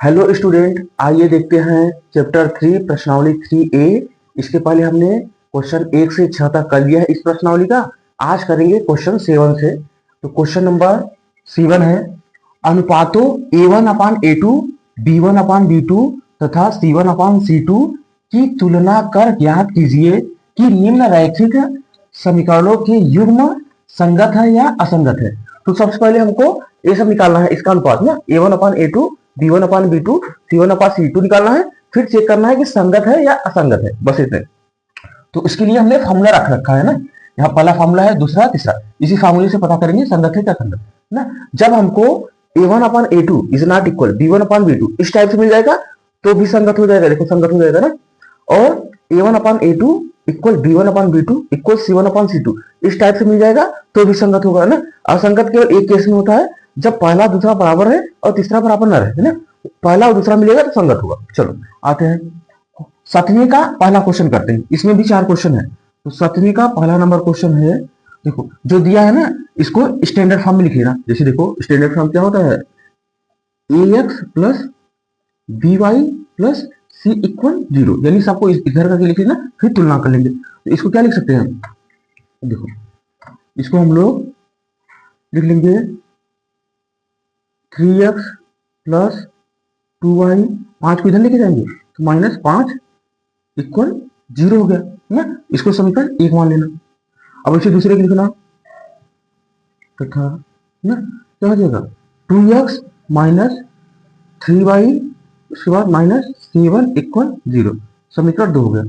Hello student, आइए देखते हैं चैप्टर 3 प्रश्नावली 3A। इसके पहले हमने क्वेश्चन 1 से 6 तक कर लिया है इस प्रश्नावली का। आज करेंगे क्वेश्चन 7 से। तो क्वेश्चन नंबर 7 है, अनुपातों A1 अपान A2, B1 अपान B2 तथा C1 अपान C2 की तुलना कर ज्ञात कीजिए कि निम्न रैखिक समीकरणों के युग्म संगत है या असंगत है। तो सबसे पहले हमको ये सब निकालना है, इसका अनुपात ना A1 अपान A2, B1 अपान B2, C1 अपान C2 निकालना है। फिर चेक करना है कि संगत है या असंगत है, बस इतने। तो इसके लिए हमने फॉर्मूला रख रखा है ना, यहाँ पहला फॉर्मूला है, दूसरा, तीसरा। इसी फॉर्मूले से पता करेंगे संगत है क्या संगत ना। जब हमको A1 upon A2 is not equal B1 upon B2 इस टाइप से मिल जाएगा तो भी संगत हो जाएगा। देखो संगत हो जाएगा ना। और A1 अपान A2 इक्वल B1 अपान B2 इक्वल C1 अपान C2 इस टाइप से मिल जाएगा तो भी संगत होगा ना। असंगत केवल एक केस में होता है, जब पहला दूसरा बराबर है और तीसरा बराबर न रहे, है ना। पहला और दूसरा मिलेगा तो संगत होगा। चलो आते हैं 7वीं का पहला क्वेश्चन करते हैं। इसमें भी 4 क्वेश्चन है। तो 7वीं का पहला नंबर क्वेश्चन है, देखो जो दिया है ना इसको स्टैंडर्ड फॉर्म में लिखिए ना। जैसे देखो स्टैंडर्ड फॉर्म क्या होता है, ax plus B Y plus C equal 0, यानी सबको इधर करके लिखिए ना, फिर तुलना कर लेंगे। तो इसको क्या लिख सकते हैं हम, देखो इसको हम लोग लिख लेंगे 3x प्लस 2y, 5 को इधर लेके जाएंगे तो माइनस 5 इक्वल 0 हो गया ना। इसको समीकरण 1 मान लेना। अब इसे दूसरे के लिखना तथा ना, क्या हो जाएगा 2x माइनस 3y, उसके बाद माइनस C1 इक्वल 0। समीकरण 2 हो गया।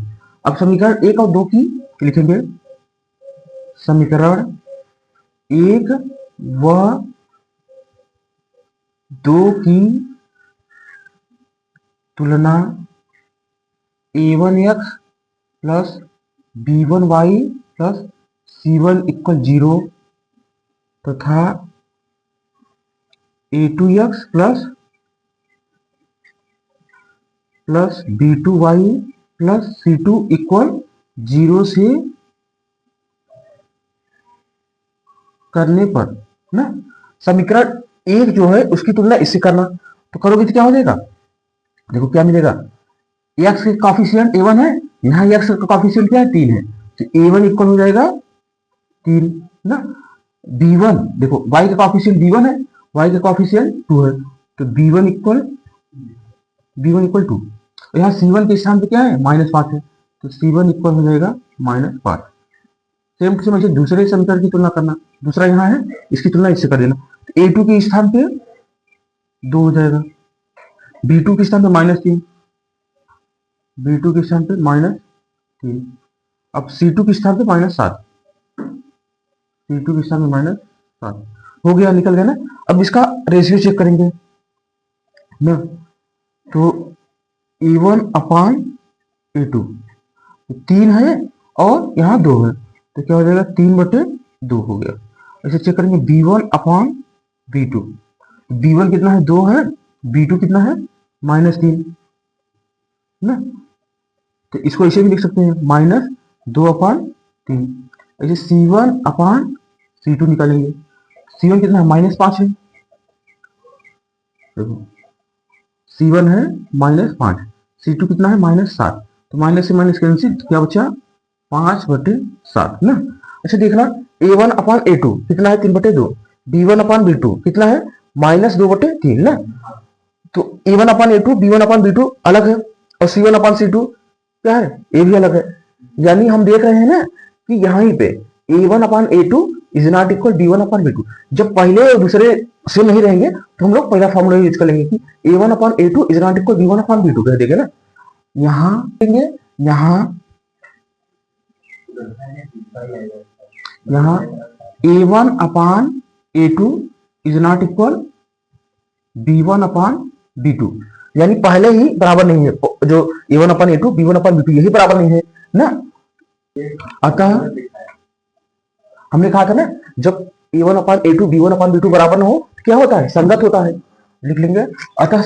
अब समीकरण 1 और 2 की लिखेंगे, समीकरण 1 व 2 की तुलना A1x plus B1y plus C1 equal 0 तथा A2x plus B2y plus C2 equal 0 से करने पर ना, समीकरण 1 जो है उसकी तुलना इससे करना। तो करोगे तो क्या हो जाएगा, देखो क्या मिलेगा, x के कॉफिशिएंट A1 है, यहाँ x का कॉफिशिएंट क्या है 3 है, तो A1 इक्वल हो जाएगा 3 ना। B1 देखो y का कॉफिशिएंट B1 है, y का कॉफिशिएंट 2 है, तो B1 इक्वल 2। यहाँ C1 के स्थान पे क्या है -5 है, तो C1 इक्वल हो जाएगा -5। सेम टू सेम ऐसे दूसरे समीकरण की तुलना करना, दूसरा यहाँ है इसकी तुलना इससे कर देना। A2 के स्थान पे 2 हो जाएगा, B2 के स्थान पे -3, B2 के स्थान पे -3, अब C2 के स्थान पे -7, C2 के स्थान पे -7 हो गया, निकल गया ना। अब इसका रेशियो चेक करेंगे ना, तो A1 अपान A2 3 है और यहाँ 2 है, तो क्या हो जाएगा 3/2 हो गया। ऐसे चेक करेंगे B1 अपान B2, B1 कितना है 2 है, B2 कितना है -3 ना। तो इसको ऐसे भी लिख सकते हैं -2/3। ऐसे C1 अपान C2 निकालेंगे, C1 कितना है -5 है, देखो C1 है -5, C2 कितना है -7, तो माइनस से माइनस कैंसिल, क्या बचा 5/7 ना। अच्छा देखना A1 अपान A2 कितना है 3/2, B1 अपान B2 कितना है -2/3 ना। तो A1 अपान A2 B1 अपान B2 अलग है और C1 अपान C2 क्या है, ये भी अलग है। यानी हम देख रहे हैं ना कि यहाँ पे A1 upon A2 is not equal B1 upon B2। जब पहले और दूसरे से नहीं रहेंगे तो हम लोग पहला फॉर्मूला यूज कर लेंगे कि A1 upon A2 is not equal B1 upon B2 कह देंगे ना। यहाँ देंगे, यहाँ A1 upon A2 is not equal B1 upon B2, यानी पहले ही बराबर नहीं है, जो A1 अपान A2 B1 अपान B2 यही बराबर नहीं है ना। अतः हमने कहा था ना जब A1 अपान A2 B1 अपान B2 बराबर ना हो तो क्या होता है, संगत होता है। लिख लेंगे अतः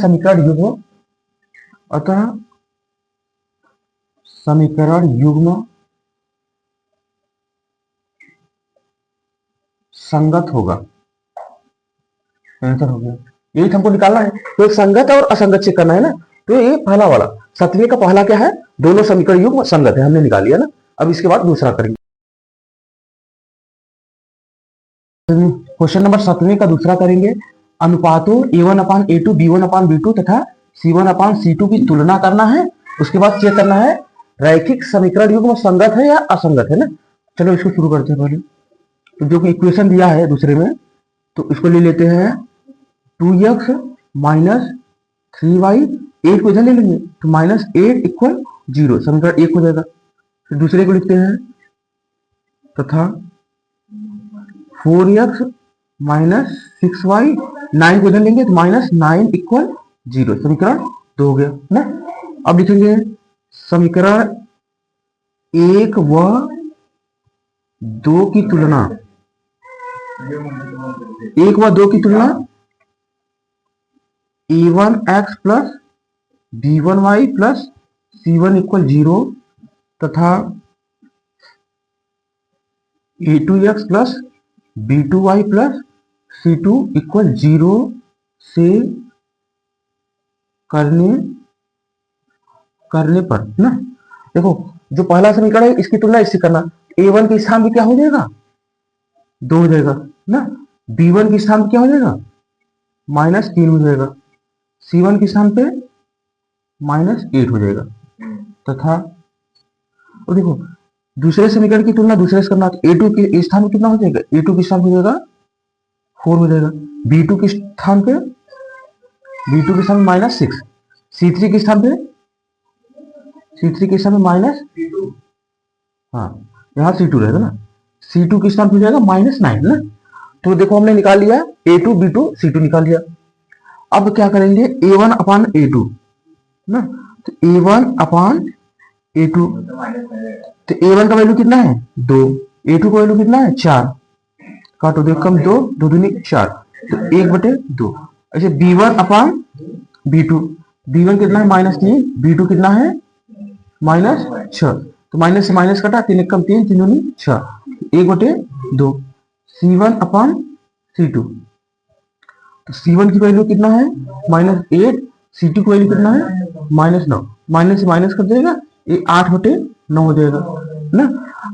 समीकरण युग्म संगत होगा, आंसर हो गया। ये हमको निकालना है। तो एक संगत और असंगत चेक करना है ना। तो ये पहला वाला 7वें का पहला क्या है, दोनों समीकरण युग्म संगत है, हमने निकाल लिया ना। अब इसके बाद दूसरा करेंगे। क्वेश्चन नंबर 7वें का दूसरा करेंगे। अनुपातों A1/A2 B1/B2 तथा C1/C2 की तुलना करना है। उसके बाद चेक करना है रैखिक समीकरण युग्म संगत है या असंगत है ना। चलो इसको शुरू करते हैं। पहले तो जो कि इक्वेशन दिया है दूसरे में, तो इसको ले लेते हैं 2x माइनस 3y, 8 को इधर ले लेंगे तो -8 = 0, समीकरण 1 हो जाएगा। फिर दूसरे को लिखते हैं तथा 4x माइनस 6y, 9 को इधर लेंगे तो -9 = 0, समीकरण 2 हो गया ना। अब लिखेंगे समीकरण 1 व 2 की तुलना, 1 व 2 की तुलना a1x plus b1y plus c1 = 0 तथा a2x plus b2y plus c2 = 0 से करने पर ना। देखो जो पहला समीकरण है इसकी तुलना इससे करना। a1 के स्थान पे क्या हो जाएगा, 2 हो जाएगा ना। b1 के स्थान पे क्या हो जाएगा, -3 हो जाएगा। c1 के स्थान पे -8 हो जाएगा तथा, और देखो दूसरे समीकरण की तुलना दूसरे से करना। तो a2 के स्थान पे कितना हो जाएगा, a2 के स्थान पे हो जाएगा 4 हो जाएगा। b2 के स्थान पे -6, c3 के स्थान पे -, हाँ यहाँ c2 रहेगा ना। c2 के स्थान पे हो जाएगा -9 ना। तो देखो हमने निकाल लिया a2 b2 c2 निकाल लिया। अब क्या करेंगे a1/a2 ना। तो a1/a2, तो a1 का वैल्यू कितना है 2, a2 का वैल्यू कितना है 4, काटो देखो कम 2 2 दूनी 4, तो 1/2। ऐसे b1/b2, b1 कितना है -3, b2 कितना है -6, तो माइनस से माइनस कटा, 3 × 3 3 दूनी 6, 1/2। c1/c2, तो c1 की वैल्यू कितना है -8, c2 की वैल्यू कितना है -9, माइनस से माइनस कर देगा, ये 8/9 हो जाएगा ना।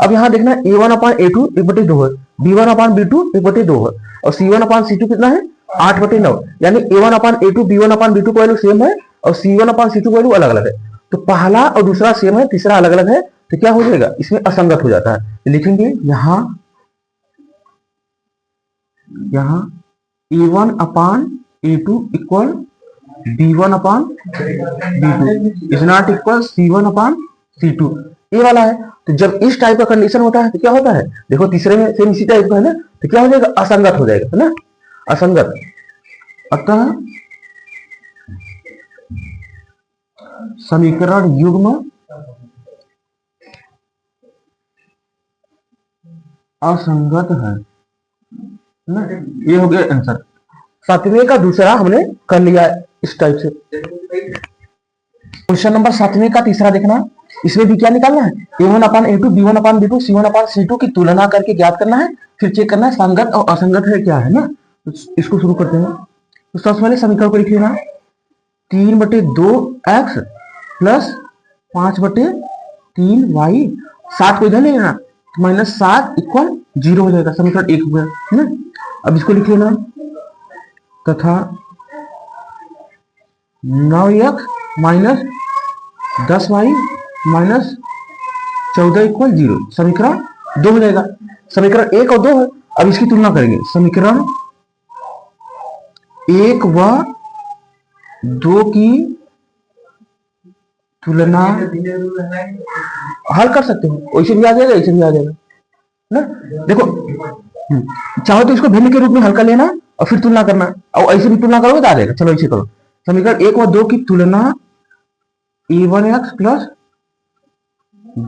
अब यहाँ देखना a1/a2 1/2 है, b1/b2 1/2 है, और c1/c2 कितना है 8/9, यानी a1/a2 b1/b2 का वैल्यू सेम है और c1/c2 का वैल्यू अलग अलग है। तो पहला और दूसरा सेम है, तीसरा अलग अलग है, तो क्या हो जाएगा, इसमें असंगत हो जाता है। लिखेंगे यहाँ a1/a2 = b1/b2 is not equal c1/c2, ये वाला है। तो जब इस टाइप का कंडीशन होता है तो क्या होता है, देखो तीसरे में सेम इसी टाइप का है ना, तो क्या हो जाएगा, असंगत हो जाएगा है ना, असंगत। अतः समीकरण युग्म असंगत है ना। ये हो गया आंसर। 7वें का दूसरा हमने कर लिया इस टाइप से। क्वेश्चन नंबर 7वें का तीसरा देखना, इसमें भी क्या निकालना है, a1/a2 b1/b2 c1/c2 की तुलना करके ज्ञात करना है, फिर चेक करना है संगत और असंगत है क्या है ना। तो इसको शुरू करते हैं। तो सबसे पहले समीकरण को लिख लेना, 3/2x प्लस 5/3y, 7 को इधर ले लेना, -7 = 0 हो जाएगा, समीकरण 1 हो गया है ना। अब इसको लिख लेना तथा 9x माइनस 10y माइनस 14 = 0, समीकरण 2 हो जाएगा। समीकरण 1 और 2 है, अब इसकी तुलना करेंगे। समीकरण 1 व 2 की तुलना हल कर सकते हो, वैसे भी आ जाएगा, ऐसे भी आ जाएगा ना। देखो चाहो तो इसको भिन्न के रूप में हल कर लेना और फिर तुलना करना, और ऐसे भी तुलना करोगे तो आ जाएगा। चलो ऐसे करो, समीकरण 1 व 2 की तुलना a1x plus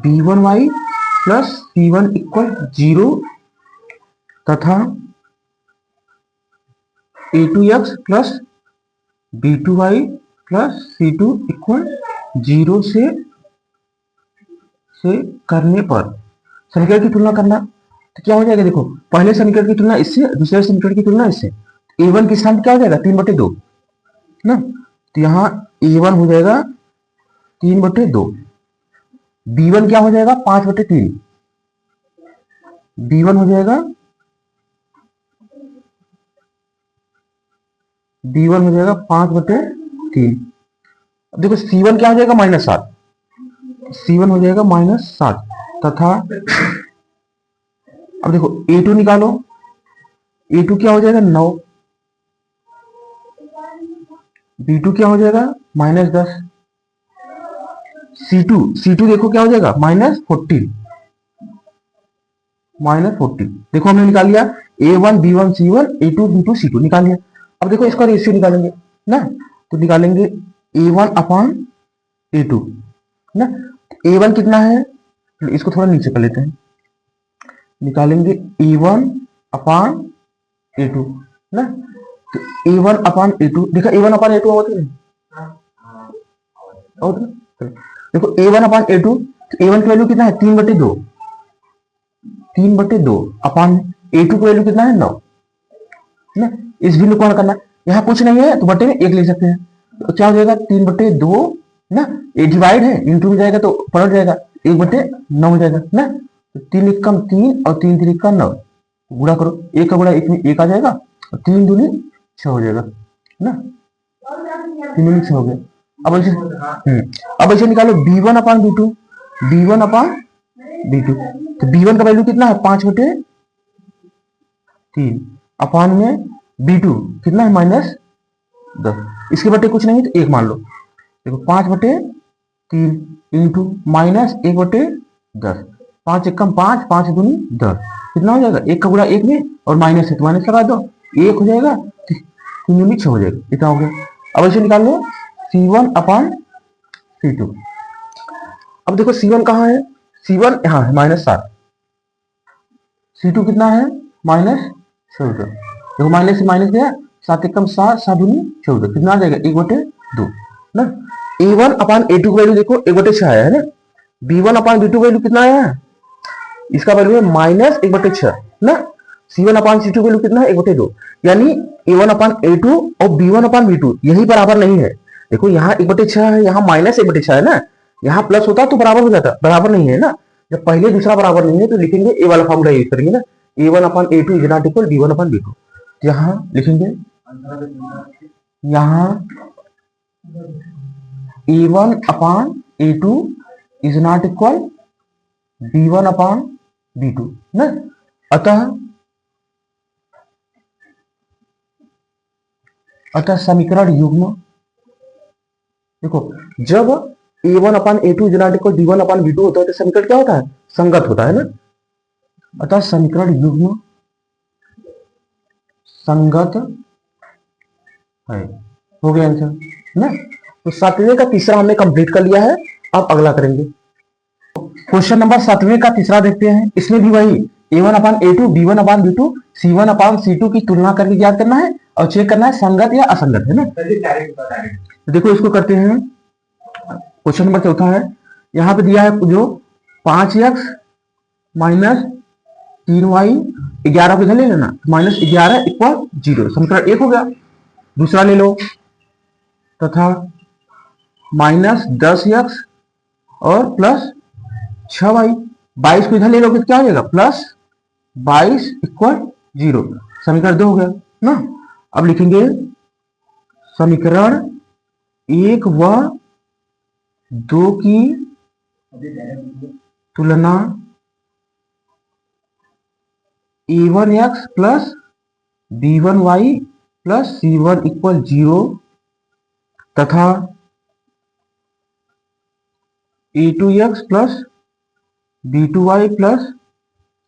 b1y plus c1 = 0 तथा a2x plus b2y plus c2 = 0 से करने पर समीकरण की तुलना करना। तो क्या हो जाएगा, देखो पहले समीकरण की तुलना इससे, दूसरे समीकरण की तुलना इससे, a1 के स्थान क्या हो जाएगा 3/2, ना। तो यहाँ A1 हो जाएगा 3/2, B1 क्या हो जाएगा 5/3, B1 हो जाएगा -5/3। अब देखो C1 क्या हो जाएगा -7, C1 हो जाएगा -7 तथा अब देखो A2 निकालो, A2 क्या हो जाएगा 9, B2 क्या हो जाएगा -10, C2 देखो क्या हो जाएगा -14, देखो हमने निकाल लिया A1 B1 C1 A2 B2 C2 निकाल लिया। अब देखो इसका रेशियो निकालेंगे ना, तो निकालेंगे A1/A2 ना। A1 कितना है, इसको थोड़ा नीचे कर लेते हैं, निकालेंगे A1/A2 ना। तो A1/A2 देखा, A1/A2 होता है, देखो A1/A2, तो A1 की वैल्यू कितना है 3/2, 3/2 अपान A2 की वैल्यू कितना है 9 ना। इस वैल्यू को करना, यहाँ कुछ नहीं है तो बटे में 1 ले सकते हैं, तो क्या हो जाएगा 3/2 ना, ये डिवाइड है इंटू में जाएगा तो पलट जाएगा 1/9 हो जाएगा ना। तो 3 1 कम 3 और 3 3 का 9, गुणा करो, 1 का गुणा 1 में 1 आ जाएगा और 3 दूनी 6 हो जाएगा ना, 3 दूनी 6 हो गया। अब ऐसे निकालो B1/B2, B1/B2, तो B1 का वैल्यू कितना है 5/3 अपान में B2 कितना है -10, इसके बटे कुछ नहीं तो 1 मान लो, देखो 5/3 इंटू -1/10, 5 1 5, 5 दूनी 10, कितना हो जाएगा 1 का गुणा 1 में और माइनस है तो माइनस लगा दो, 1 हो जाएगा, 3 दूनी 6 हो जाएगा, इतना हो गया। अब ऐसे निकाल लो C1/C2। अब देखो C1 कहाँ है, C1 यहाँ है -7, C2 कितना है -14, देखो माइनस से माइनस गया, 7 1 7, 7 दूनी 14, कितना आ जाएगा 1/2 ना। A1/A2 की वैल्यू देखो 1/6 आया है ना, B1/B2 वैल्यू कितना आया है, इसका वैल्यू है -1/6 ना। C1/C2 की वैल्यू कितना है 1/2, यानी A1/A2 और B1/B2 यही बराबर नहीं है। देखो यहाँ 1/6 है, यहाँ -1/6 है ना, यहाँ प्लस होता तो बराबर हो जाता, बराबर नहीं है ना। जब पहले दूसरा बराबर नहीं है तो लिखेंगे ए वाला फॉर्मूला यूज करेंगे ना, A1/A2 is not equal B1/B2। यहाँ लिखेंगे, यहाँ A1/A2 is not equal B1/B2 ना। अतः समीकरण युग्म, देखो जब A1/A2 is not equal B1/B2 होता है तो समीकरण क्या होता है, संगत होता है ना। अतः समीकरण युग्म संगत है, हो गया आंसर ना। तो 7वें का तीसरा हमने कंप्लीट कर लिया है, अब अगला करेंगे। क्वेश्चन नंबर 7वें का तीसरा देखते हैं, इसमें भी वही A1/A2 B1/B2 C1/C2 की तुलना करके याद करना है और चेक करना है संगत या असंगत है ना। देखो इसको करते हैं, क्वेश्चन नंबर चौथा है, यहाँ पे दिया है जो 5x माइनस 3y 11 को इधर ले लेना, -11 = 0, समीकरण 1 हो गया। दूसरा ले लो तथा -10x और +6y, 22 को इधर ले लो कि क्या हो जाएगा +22 = 0, समीकरण 2 हो गया ना। अब लिखेंगे समीकरण 1 व 2 की तुलना A1x plus B1y plus C1 = 0 तथा A2x plus B2y plus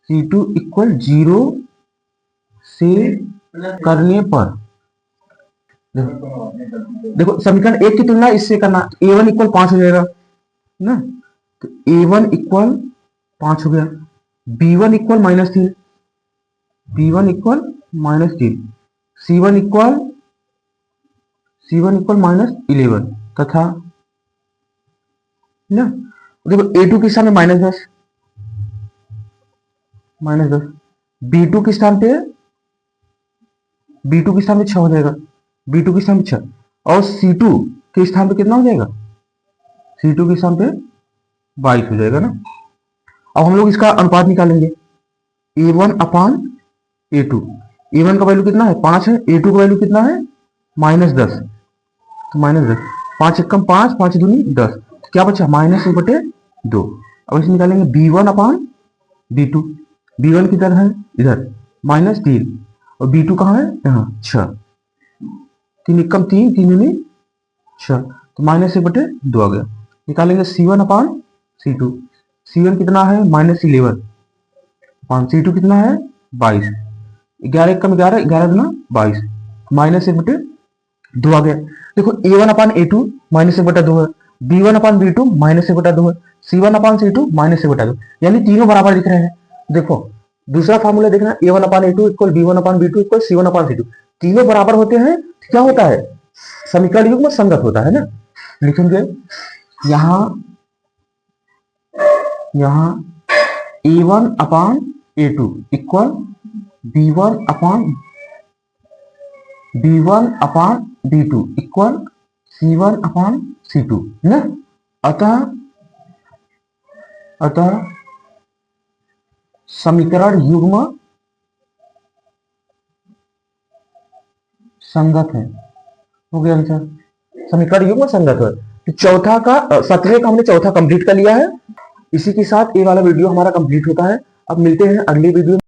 C2 = 0 से करने पर, देखो समीकरण 1 की तुलना इससे करना, A1 = 5 हो जाएगा ना, तो A1 = 5 हो गया, B1 = -3, B1 = -3, C1 -11 तथा ना, देखो A2 के स्थान में -10, B2 के स्थान पे 6 हो जाएगा, B2 के स्थान पे 6, और C2 के स्थान पे कितना हो जाएगा, C2 के स्थान पे 22 हो जाएगा ना। अब हम लोग इसका अनुपात निकालेंगे, A1 अपान A2। A1 का वैल्यू कितना है 5 है, A2 का वैल्यू कितना है -10, तो -10, 5 एकम 5, 5 दूनी 10, तो क्या बचा -1/2। अब इसे निकालेंगे B1 अपान B2। B1 किधर है, इधर -3, और B2 कहाँ है, यहाँ 6, 3 एकम 3, 3 दूनी 6, तो -1/2 आ गया। निकालेंगे C1 अपान C2। C1 कितना है -11 अपान C2 कितना है 22, 11 एकम 11, 11 दूना 22, -1/2 आ गया। देखो A1 अपान A2 -1/2 है, B1 अपान B2 -1/2 है, C1 अपान C2 -1/2, यानी तीनों बराबर दिख रहे हैं। देखो दूसरा फार्मूला देखना, A1 अपान A2 इक्वल B1 अपान B2 इक्वल C1 अपान C2, तीनों बराबर होते हैं तो क्या होता है, समीकरण युग्म संगत होता है ना। लिखेंगे यहाँ A1 अपान A2 इक्वल B1 अपान B2 इक्वल C1 अपान C2 है ना। अतः समीकरण युग्म संगत है, हो गया आंसर, समीकरण युग्म संगत है। तो चौथा का 17 का हमने चौथा कंप्लीट कर लिया है। इसी के साथ ये वाला वीडियो हमारा कंप्लीट होता है। अब मिलते हैं अगले वीडियो में।